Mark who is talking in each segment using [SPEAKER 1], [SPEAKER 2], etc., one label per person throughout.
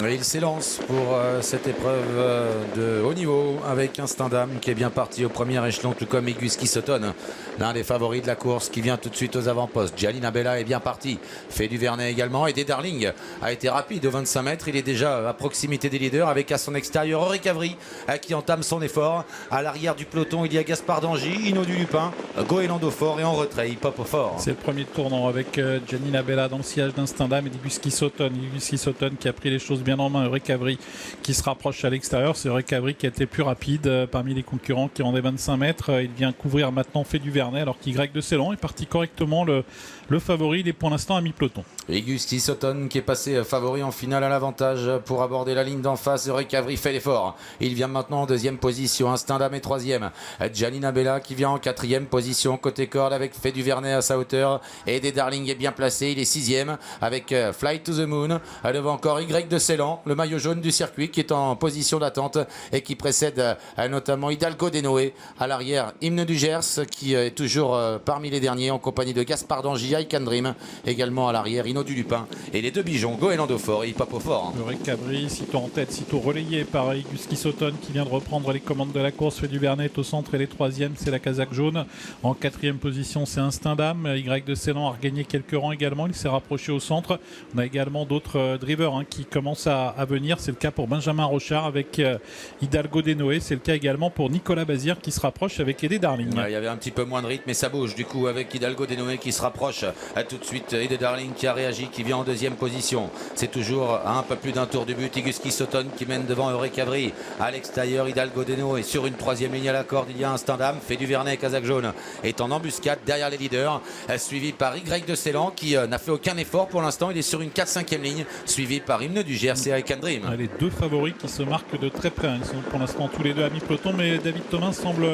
[SPEAKER 1] Et il s'élance pour cette épreuve de haut niveau avec un Stendham qui est bien parti au premier échelon, tout comme Eguski Sutton, l'un des favoris de la course qui vient tout de suite aux avant-postes. Gianni Bella est bien parti, fait du Vernet également, et des Darling a été rapide aux 25 mètres. Il est déjà à proximité des leaders avec à son extérieur Auric Avry qui entame son effort. À l'arrière du peloton, il y a Gaspard Dangy, Hinault du Lupin, Goélando Fort, et en retrait, il pop au fort.
[SPEAKER 2] C'est le premier tournant avec Gianni Bella dans le sillage d'un Stendham et d'Eguski Sutton. Eguski Sutton qui a pris les choses bien en main. Auric Avry qui se rapproche à l'extérieur. C'est Auric Avry qui a été plus rapide parmi les concurrents qui rendaient 25 mètres. Il vient couvrir maintenant Fait du Vernet alors qu'Y de Ceylan est parti correctement le favori. Il est pour l'instant à mi-peloton.
[SPEAKER 1] Eguski Sutton qui est passé favori en finale à l'avantage pour aborder la ligne d'en face. Auric Avry fait l'effort. Il vient maintenant en deuxième position. Un Stendham est troisième. Gianni Bella qui vient en quatrième position côté corde avec Fait du Vernet à sa hauteur. Et des Darling est bien placé. Il est sixième avec Fly to the Moon. Devant encore Y de Ceylan, le maillot jaune du circuit qui est en position d'attente et qui précède notamment Hidalgo Denoé. À l'arrière, Hymne du Gers qui est toujours parmi les derniers en compagnie de Gaspard Dangy, I Can Dream. Également à l'arrière, Hinault du Lupin et les deux Bijon, Goélando Fort et Papo Fort.
[SPEAKER 2] Auric Avry, sitôt en tête, sitôt relayé par Eguski Sutton qui vient de reprendre les commandes de la course. Fait du Vernet au centre et les troisièmes, c'est la casaque jaune. En quatrième position, c'est un Stendham. Y de Ceylan a regagné quelques rangs également. Il s'est rapproché au centre. On a également d'autres drivers qui commencent à venir. C'est le cas pour Benjamin Rochard avec Hidalgo Denoé. C'est le cas également pour Nicolas Bazir qui se rapproche avec Eddie Darling.
[SPEAKER 1] Il y avait un petit peu moins de rythme mais ça bouge du coup avec Hidalgo Denoé qui se rapproche tout de suite. Eddie Darling qui a réagi, qui vient en deuxième position. C'est toujours à un peu plus d'un tour du but. Eguski Sutton qui mène devant Auric Avry. À l'extérieur, Hidalgo Denoé sur une troisième ligne à la corde. Il y a un Stendham. Fait du Vernet, casaque jaune est en embuscade derrière les leaders, suivi par Y de Ceylan qui n'a fait aucun effort pour l'instant. Il est sur une 4-5e ligne, suivi par Hymne du Gers et I Can Dream.
[SPEAKER 2] Les deux favoris qui se marquent de très près. Ils sont pour l'instant tous les deux à mi-peloton, mais David Thomas semble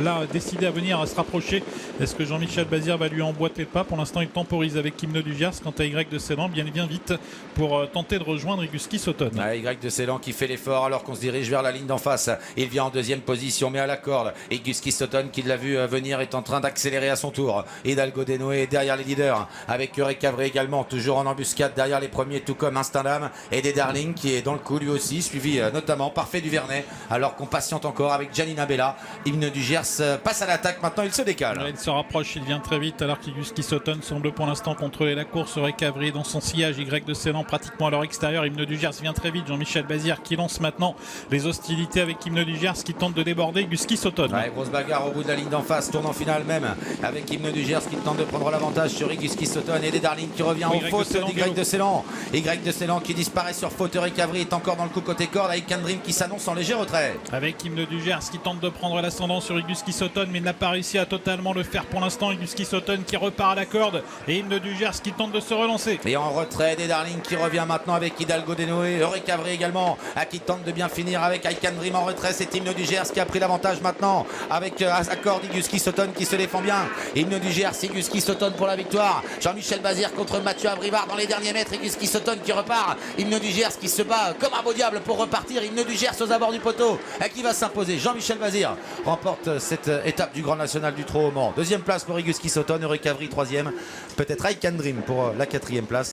[SPEAKER 2] là décidé à venir à se rapprocher. Est-ce que Jean-Michel Bazir va lui emboîter le pas? Pour l'instant, il temporise avec Hymne du Gers. Quant à Y de Ceylan, bien il vient vite pour tenter de rejoindre Eguski Sutton.
[SPEAKER 1] Y de Ceylan qui fait l'effort alors qu'on se dirige vers la ligne d'en face. Il vient en deuxième position, mais à la corde. Eguski Sutton qui l'a vu venir est en train d'accélérer à son tour. Hidalgo Denoé derrière les leaders avec Auric Avry également, toujours en embuscade derrière les premiers, tout comme un Stendham et des Darling qui est dans le coup lui aussi, suivi notamment par Fait du Vernet, alors qu'on patiente encore avec Gianni Bella. Hymne du Gers passe à l'attaque, maintenant il se décale.
[SPEAKER 2] Il se rapproche, il vient très vite alors qu'Eguski Sutton semble pour l'instant contrôler la course. Auric Avry dans son sillage, Y de Ceylan pratiquement à leur extérieur. Hymne du Gers vient très vite. Jean-Michel Bazir qui lance maintenant les hostilités avec Hymne du Gers qui tente de déborder Eguski Sutton.
[SPEAKER 1] Grosse bagarre au bout de la ligne d'en face, tourne en finale même avec Hymne du Gers qui tente de prendre l'avantage sur Eguski Sutton et des Darling qui revient en faute d'Y de Ceylan. Y de Ceylan qui disparaît sur faute. Auric Avry est encore dans le coup côté corde avec Can Dream qui s'annonce en léger retrait.
[SPEAKER 2] Avec Hymne du Gers qui tente de prendre l'ascendant sur Eguski Sutton mais il n'a pas réussi à totalement le faire pour l'instant. Eguski Sutton qui repart à la corde et Hymne du Gers qui tente de se relancer.
[SPEAKER 1] Et en retrait des Darling qui revient maintenant avec Hidalgo Denoé. Auric Avry également qui tente de bien finir avec I Can Dream en retrait. C'est Hymne du Gers qui a pris l'avantage maintenant avec à sa corde Eguski Sutton qui se défend bien. Hymne du Gers, Eguski Sutton pour la victoire. Jean-Michel Bazir contre Mathieu Abrivard dans les derniers mètres. Eguski Sutton qui repart. Hymne du Gers qui se bat comme un beau diable pour repartir. Hymne du Gers aux abords du poteau qui va s'imposer. Jean-Michel Bazir remporte cette étape du Grand National du Trot au Mans. Deuxième place pour Eguski Sutton, Auric Avry troisième. Peut-être I Can Dream pour la quatrième place.